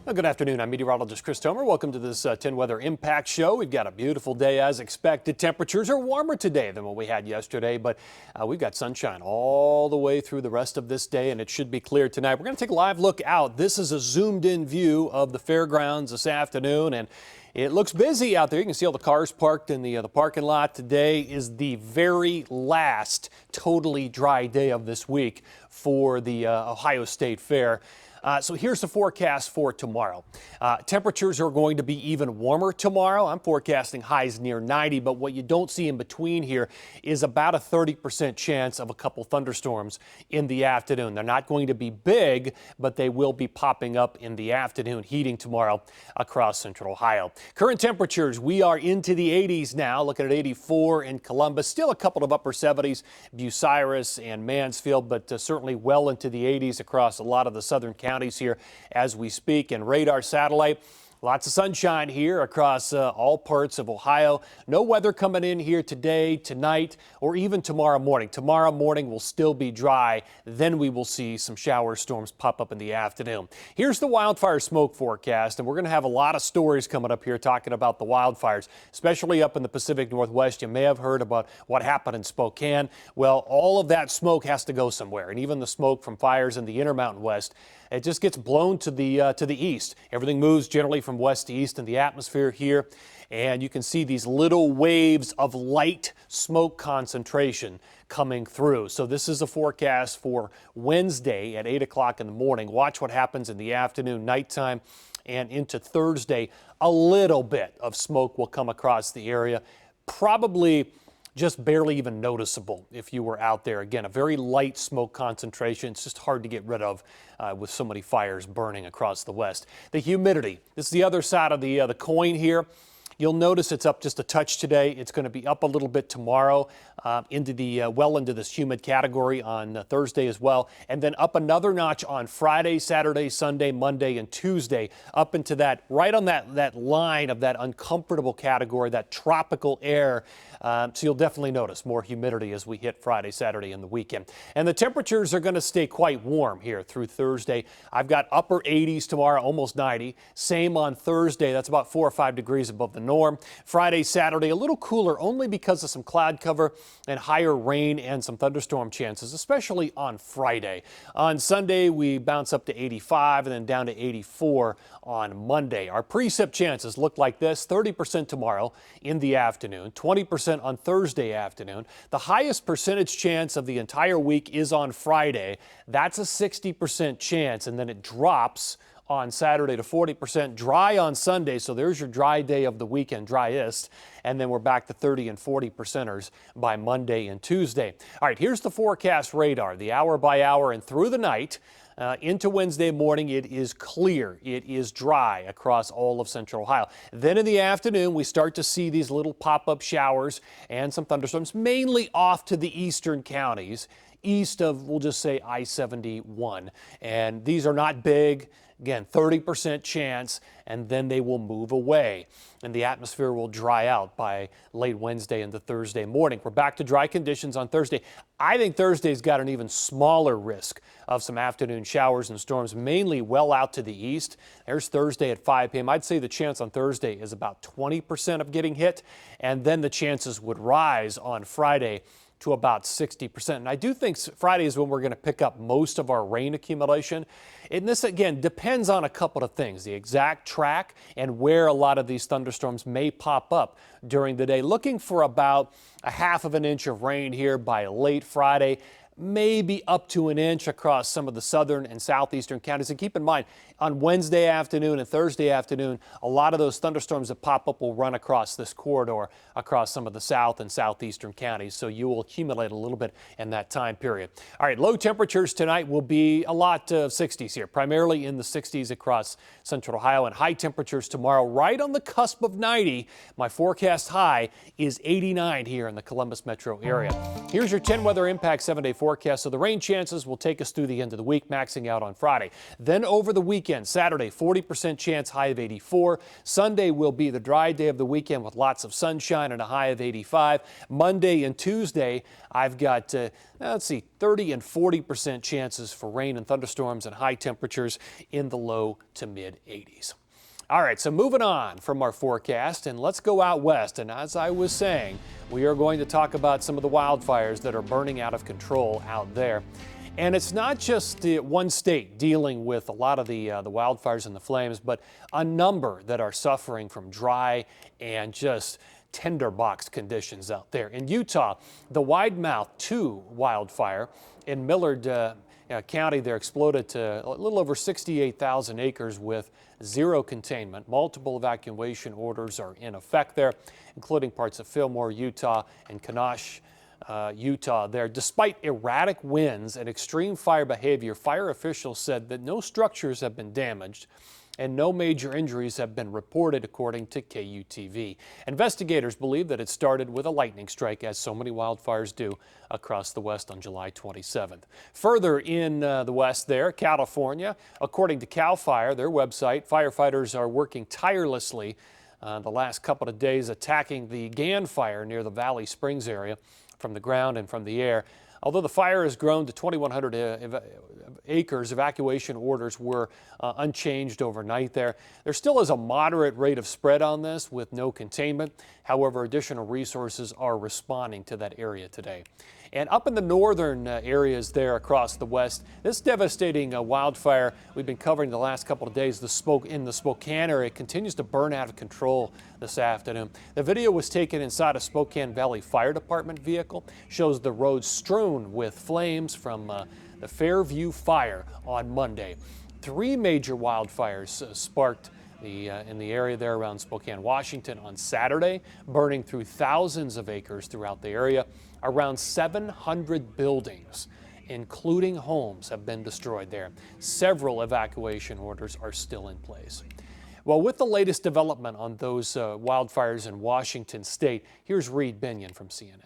Well, good afternoon. I'm meteorologist Chris Tomer. Welcome to this 10 Weather Impact Show. We've got a beautiful day as expected. Temperatures are warmer today than what we had yesterday, but we've got sunshine all the way through the rest of this day, and it should be clear tonight. We're going to take a live look out. This is a zoomed-in view of the fairgrounds this afternoon, and it looks busy out there. You can see all the cars parked in the parking lot. Today is the very last totally dry day of this week for the Ohio State Fair. So here's the forecast for tomorrow. Temperatures are going to be even warmer tomorrow. I'm forecasting highs near 90, but what you don't see in between here is about a 30% chance of a couple thunderstorms in the afternoon. They're not going to be big, but they will be popping up in the afternoon, heating tomorrow across central Ohio. Current temperatures, we are into the 80s now, looking at 84 in Columbus, still a couple of upper 70s, Bucyrus and Mansfield, but certainly well into the 80s across a lot of the southern counties here as we speak. And radar satellite, lots of sunshine here across all parts of Ohio. No weather coming in here today, tonight, or even tomorrow morning. Tomorrow morning will still be dry. Then we will see some shower storms pop up in the afternoon. Here's the wildfire smoke forecast, and we're going to have a lot of stories coming up here talking about the wildfires, especially up in the Pacific Northwest. You may have heard about what happened in Spokane. Well, all of that smoke has to go somewhere, and even the smoke from fires in the Intermountain West, it just gets blown to the east. Everything moves generally from west to east in the atmosphere here, and you can see these little waves of light smoke concentration coming through. So this is a forecast for Wednesday at 8 o'clock in the morning. Watch what happens in the afternoon, nighttime, and into Thursday. A little bit of smoke will come across the area, probably just barely even noticeable if you were out there. Again, a very light smoke concentration. It's just hard to get rid of with so many fires burning across the west. The humidity, this is the other side of the coin here. You'll notice it's up just a touch today. It's going to be up a little bit tomorrow into this humid category on Thursday as well. And then up another notch on Friday, Saturday, Sunday, Monday, and Tuesday, up into that, right on that line of that uncomfortable category, that tropical air. So you'll definitely notice more humidity as we hit Friday, Saturday, and the weekend. And the temperatures are going to stay quite warm here through Thursday. I've got upper 80s tomorrow, almost 90. Same on Thursday. That's about 4 or 5 degrees above the norm. Friday, Saturday, a little cooler only because of some cloud cover and higher rain and some thunderstorm chances, especially on Friday. On Sunday, we bounce up to 85 and then down to 84 on Monday. Our precip chances look like this: 30% tomorrow in the afternoon, 20% on Thursday afternoon. The highest percentage chance of the entire week is on Friday. That's a 60% chance, and then it drops on Saturday to 40%, dry on Sunday. So there's your dry day of the weekend, driest. And then we're back to 30 and 40%ers by Monday and Tuesday. All right, here's the forecast radar, the hour by hour and through the night. Into Wednesday morning, it is clear. It is dry across all of central Ohio. Then in the afternoon, we start to see these little pop-up showers and some thunderstorms, mainly off to the eastern counties, east of, we'll just say, I-71. And these are not big. Again, 30% chance, and then they will move away, and the atmosphere will dry out by late Wednesday into Thursday morning. We're back to dry conditions on Thursday. I think Thursday's got an even smaller risk of some afternoon showers and storms, mainly well out to the east. There's Thursday at 5 p.m. I'd say the chance on Thursday is about 20% of getting hit, and then the chances would rise on Friday to about 60%. And I do think Friday is when we're going to pick up most of our rain accumulation. And this, again, depends on a couple of things: the exact track and where a lot of these thunderstorms may pop up during the day. Looking for about a half of an inch of rain here by late Friday, maybe up to an inch across some of the southern and southeastern counties. And keep in mind, on Wednesday afternoon and Thursday afternoon, a lot of those thunderstorms that pop up will run across this corridor, across some of the south and southeastern counties. So you will accumulate a little bit in that time period. All right, low temperatures tonight will be a lot of 60s here, primarily in the 60s across central Ohio, and high temperatures tomorrow right on the cusp of 90. My forecast high is 89 here in the Columbus metro area. Here's your 10 weather impact 7-day forecast. forecast. So the rain chances will take us through the end of the week, maxing out on Friday. Then over the weekend, Saturday, 40% chance, high of 84. Sunday will be the dry day of the weekend with lots of sunshine and a high of 85. Monday and Tuesday, I've got, 30 and 40% chances for rain and thunderstorms and high temperatures in the low to mid 80s. All right, so moving on from our forecast, and let's go out west. And as I was saying, we are going to talk about some of the wildfires that are burning out of control out there. And it's not just one state dealing with a lot of the wildfires and the flames, but a number that are suffering from dry and just tinderbox conditions out there. In Utah, the Wide Mouth 2 wildfire in Millard County there exploded to a little over 68,000 acres with zero containment. Multiple evacuation orders are in effect there, including parts of Fillmore, Utah, and Kanosh, Utah there. Despite erratic winds and extreme fire behavior, fire officials said that no structures have been damaged and no major injuries have been reported, according to KUTV. Investigators believe that it started with a lightning strike, as so many wildfires do across the West on July 27th. Further in the West there, California, according to CAL FIRE, their website, firefighters are working tirelessly the last couple of days attacking the Gann fire near the Valley Springs area from the ground and from the air. Although the fire has grown to 2,100 acres, evacuation orders were unchanged overnight there. There still is a moderate rate of spread on this with no containment. However, additional resources are responding to that area today. And up in the northern areas there across the West, this devastating wildfire we've been covering the last couple of days in the Spokane area continues to burn out of control this afternoon. The video was taken inside a Spokane Valley Fire Department vehicle, shows the road strewn with flames from the Fairview fire on Monday. 3 major wildfires sparked in the area there around Spokane, Washington on Saturday, burning through thousands of acres throughout the area. Around 700 buildings, including homes, have been destroyed there. Several evacuation orders are still in place. Well, with the latest development on those wildfires in Washington state, here's Reed Binion from CNN.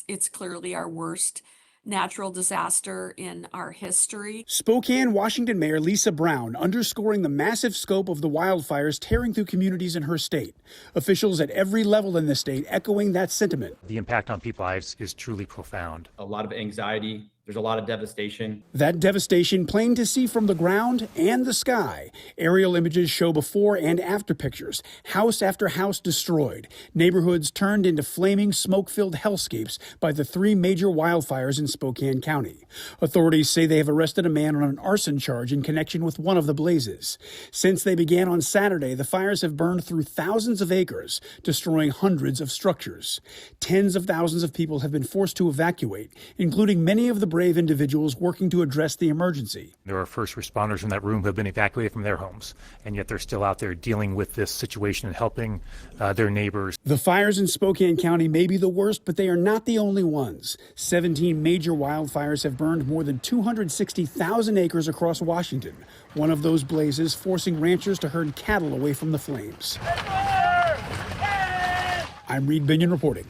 It's clearly our worst natural disaster in our history. Spokane, Washington Mayor Lisa Brown underscoring the massive scope of the wildfires tearing through communities in her state. Officials at every level in the state echoing that sentiment. The impact on people's lives is truly profound. A lot of anxiety. There's a lot of devastation. That devastation plain to see from the ground and the sky. Aerial images show before and after pictures. House after house destroyed. Neighborhoods turned into flaming, smoke-filled hellscapes by the 3 major wildfires in Spokane County. Authorities say they have arrested a man on an arson charge in connection with one of the blazes. Since they began on Saturday, the fires have burned through thousands of acres, destroying hundreds of structures. Tens of thousands of people have been forced to evacuate, including many of the brave individuals working to address the emergency. There are first responders in that room who have been evacuated from their homes, and yet they're still out there dealing with this situation and helping their neighbors. The fires in Spokane County may be the worst, but they are not the only ones. 17 major wildfires have burned more than 260,000 acres across Washington. One of those blazes forcing ranchers to herd cattle away from the flames. I'm Reed Binion reporting.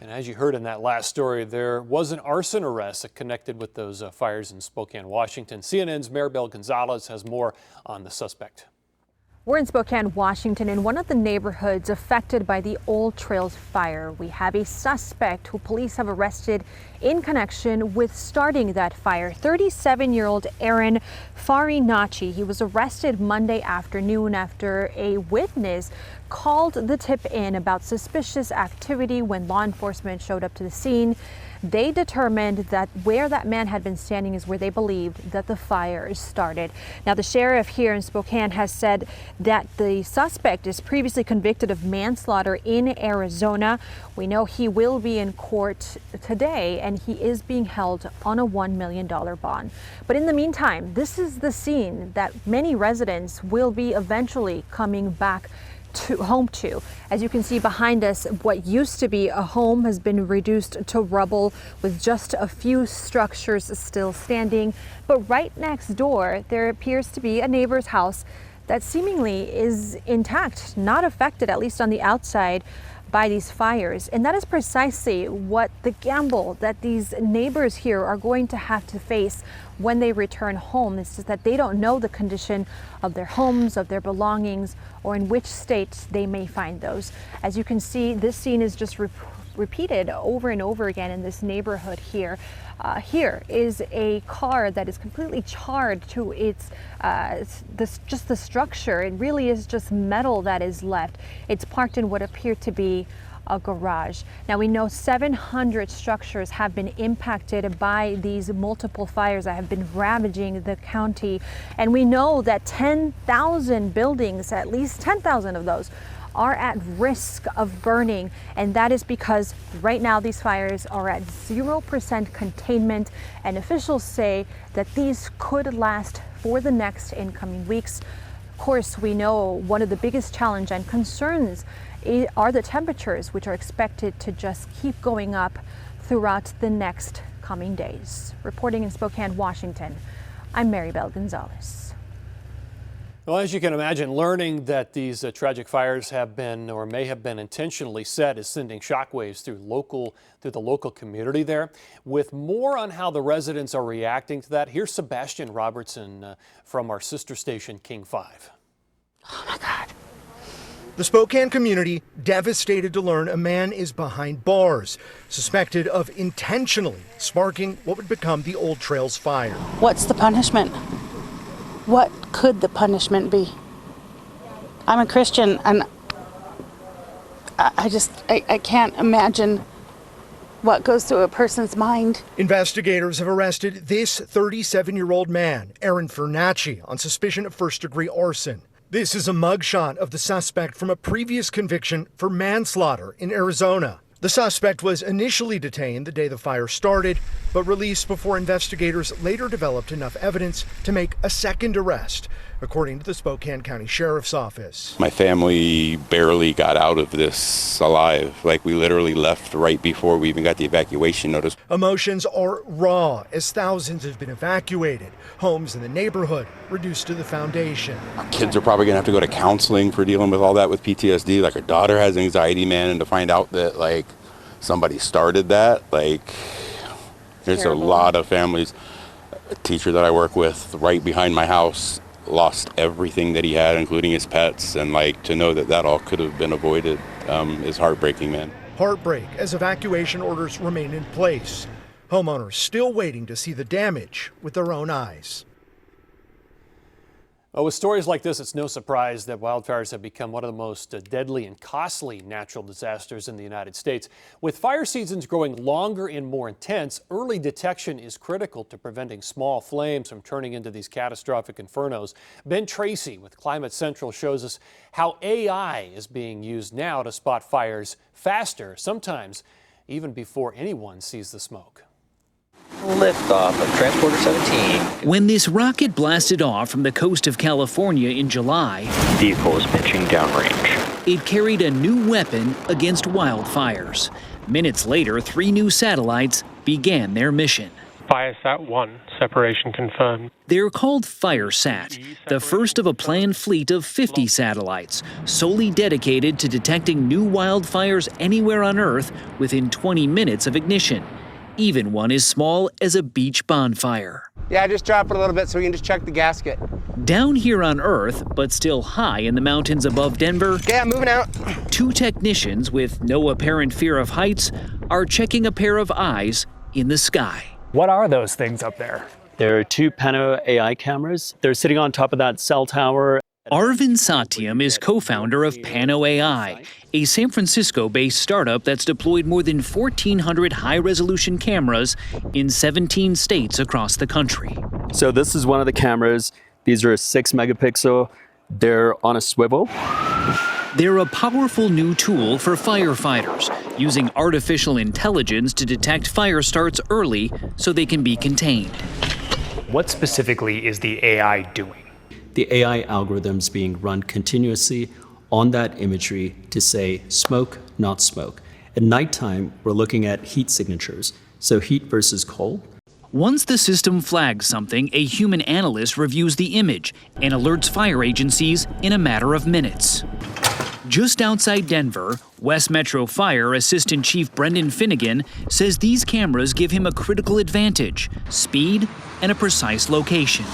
And as you heard in that last story, there was an arson arrest connected with those fires in Spokane, Washington. CNN's Maribel Gonzalez has more on the suspect. We're in Spokane, Washington, in one of the neighborhoods affected by the Old Trails fire. We have a suspect who police have arrested in connection with starting that fire. 37-year-old Aaron Farinacci. He was arrested Monday afternoon after a witness called the tip in about suspicious activity. When law enforcement showed up to the scene, they determined that where that man had been standing is where they believed that the fire started. Now, the sheriff here in Spokane has said that the suspect is previously convicted of manslaughter in Arizona. We know he will be in court today, and he is being held on a $1 million bond. But in the meantime, this is the scene that many residents will be eventually coming back home to. As you can see behind us, what used to be a home has been reduced to rubble with just a few structures still standing. But right next door, there appears to be a neighbor's house that seemingly is intact, not affected, at least on the outside, by these fires. And that is precisely what the gamble that these neighbors here are going to have to face when they return home. It's just that they don't know the condition of their homes, of their belongings, or in which state they may find those. As you can see, this scene is just repeated over and over again in this neighborhood here. Here is a car that is completely charred to its just the structure. It really is just metal that is left. It's parked in what appeared to be a garage. Now we know 700 structures have been impacted by these multiple fires that have been ravaging the county, and we know that 10,000 buildings, at least 10,000 of those, are at risk of burning, and that is because right now these fires are at 0% containment, and officials say that these could last for the next incoming weeks. Of course, we know one of the biggest challenge and concerns are the temperatures, which are expected to just keep going up throughout the next coming days. Reporting in Spokane, Washington, I'm Maribel Gonzalez. Well, as you can imagine, learning that these tragic fires have been or may have been intentionally set is sending shockwaves through the local community there. With more on how the residents are reacting to that, here's Sebastian Robertson from our sister station, King 5. Oh my God. The Spokane community devastated to learn a man is behind bars, suspected of intentionally sparking what would become the Old Trails fire. What's the punishment? What could the punishment be? I'm a Christian, and I can't imagine what goes through a person's mind. Investigators have arrested this 37-year-old man, Aaron Fernacci, on suspicion of first-degree arson. This is a mugshot of the suspect from a previous conviction for manslaughter in Arizona. The suspect was initially detained the day the fire started, but released before investigators later developed enough evidence to make a second arrest, according to the Spokane County Sheriff's Office. My family barely got out of this alive. Like, we literally left right before we even got the evacuation notice. Emotions are raw as thousands have been evacuated. Homes in the neighborhood reduced to the foundation. Our kids are probably going to have to go to counseling for dealing with all that with PTSD. Like, our daughter has anxiety, man, and to find out that, like, somebody started that, like, there's Terrible. A lot of families. A teacher that I work with right behind my house lost everything that he had, including his pets, and like, to know that that all could have been avoided is heartbreaking, man. Heartbreak as evacuation orders remain in place. Homeowners still waiting to see the damage with their own eyes. Well, with stories like this, it's no surprise that wildfires have become one of the most deadly and costly natural disasters in the United States. With fire seasons growing longer and more intense, early detection is critical to preventing small flames from turning into these catastrophic infernos. Ben Tracy with Climate Central shows us how AI is being used now to spot fires faster, sometimes even before anyone sees the smoke. Liftoff of Transporter 17. When this rocket blasted off from the coast of California in July, Vehicle is pitching downrange. it carried a new weapon against wildfires. Minutes later, 3 new satellites began their mission. Biosat-1, separation confirmed. They're called FireSat, the first of a planned fleet of 50 satellites, solely dedicated to detecting new wildfires anywhere on Earth within 20 minutes of ignition. Even one as small as a beach bonfire. Yeah, just drop it a little bit so we can just check the gasket. Down here on Earth, but still high in the mountains above Denver, Okay, I'm moving out. 2 technicians with no apparent fear of heights are checking a pair of eyes in the sky. What are those things up there? There are 2 Pano AI cameras. They're sitting on top of that cell tower. Arvin Satyam is co-founder of Pano AI, a San Francisco-based startup that's deployed more than 1,400 high-resolution cameras in 17 states across the country. So this is one of the cameras. These are 6 megapixel. They're on a swivel. They're a powerful new tool for firefighters, using artificial intelligence to detect fire starts early so they can be contained. What specifically is the AI doing? The AI algorithms being run continuously on that imagery to say smoke, not smoke. At nighttime, we're looking at heat signatures, so heat versus cold. Once the system flags something, a human analyst reviews the image and alerts fire agencies in a matter of minutes. Just outside Denver, West Metro Fire Assistant Chief Brendan Finnegan says these cameras give him a critical advantage: speed and a precise location.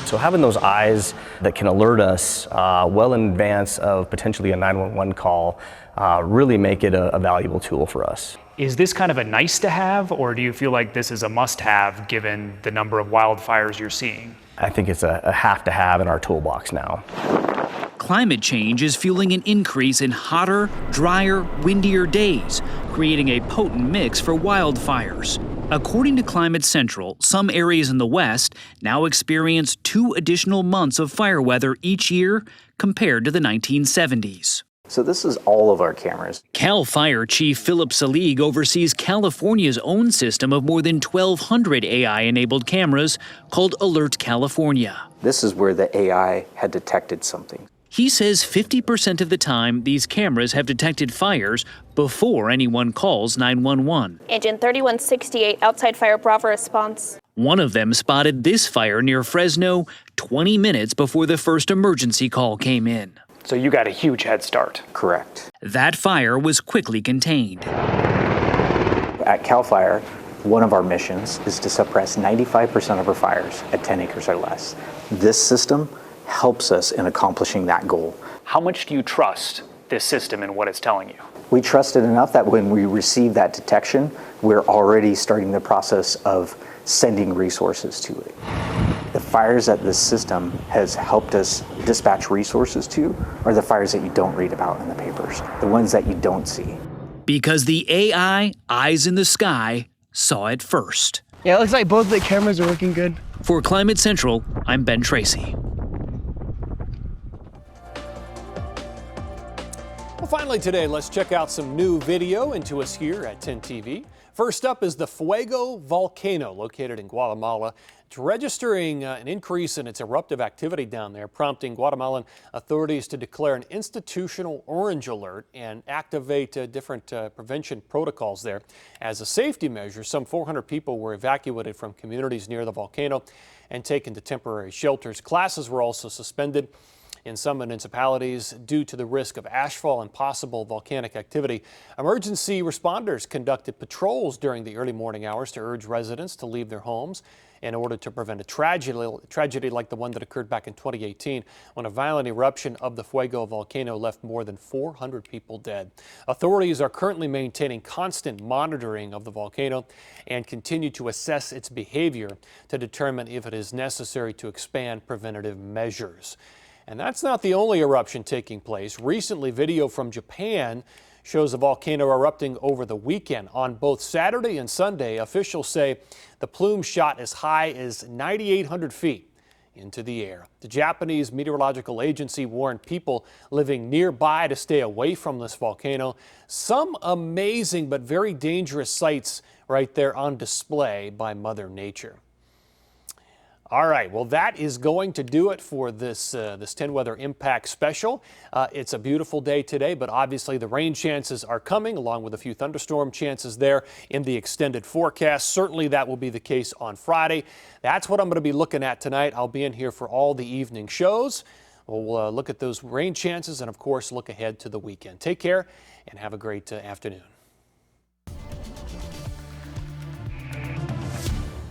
So having those eyes that can alert us well in advance of potentially a 911 call really make it a valuable tool for us. Is this kind of a nice to have, or do you feel like this is a must have given the number of wildfires you're seeing? I think it's a have to have in our toolbox now. Climate change is fueling an increase in hotter, drier, windier days, creating a potent mix for wildfires. According to Climate Central, some areas in the West now experience 2 additional months of fire weather each year compared to the 1970s. So this is all of our cameras. Cal Fire Chief Philip Salig oversees California's own system of more than 1,200 AI-enabled cameras called Alert California. This is where the AI had detected something. He says 50% of the time these cameras have detected fires before anyone calls 911. Engine 3168 outside fire Bravo response. One of them spotted this fire near Fresno 20 minutes before the first emergency call came in. So you got a huge head start. Correct. That fire was quickly contained. At CAL FIRE, one of our missions is to suppress 95% of our fires at 10 acres or less. This system helps us in accomplishing that goal. How much do you trust this system and what it's telling you? We trust it enough that when we receive that detection, we're already starting the process of sending resources to it. The fires that this system has helped us dispatch resources to are the fires that you don't read about in the papers, the ones that you don't see. Because the AI, eyes in the sky, saw it first. Yeah, it looks like both the cameras are working good. For Climate Central, I'm Ben Tracy. Well, finally today, let's check out some new video into us here at 10 TV. First up is the Fuego volcano located in Guatemala. It's registering an increase in its eruptive activity down there, prompting Guatemalan authorities to declare an institutional orange alert and activate different prevention protocols there. As a safety measure, some 400 people were evacuated from communities near the volcano and taken to temporary shelters. Classes were also suspended in some municipalities due to the risk of ashfall and possible volcanic activity. Emergency responders conducted patrols during the early morning hours to urge residents to leave their homes in order to prevent a tragedy like the one that occurred back in 2018 when a violent eruption of the Fuego volcano left more than 400 people dead. Authorities are currently maintaining constant monitoring of the volcano and continue to assess its behavior to determine if it is necessary to expand preventative measures. And that's not the only eruption taking place. Recently, video from Japan shows a volcano erupting over the weekend. On both Saturday and Sunday, officials say the plume shot as high as 9,800 feet into the air. The Japanese Meteorological Agency warned people living nearby to stay away from this volcano. Some amazing but very dangerous sights right there on display by Mother Nature. All right, well, that is going to do it for this 10 Weather Impact special. It's a beautiful day today, but obviously the rain chances are coming, along with a few thunderstorm chances there in the extended forecast. Certainly that will be the case on Friday. That's what I'm going to be looking at tonight. I'll be in here for all the evening shows. We'll look at those rain chances and, of course, look ahead to the weekend. Take care and have a great afternoon.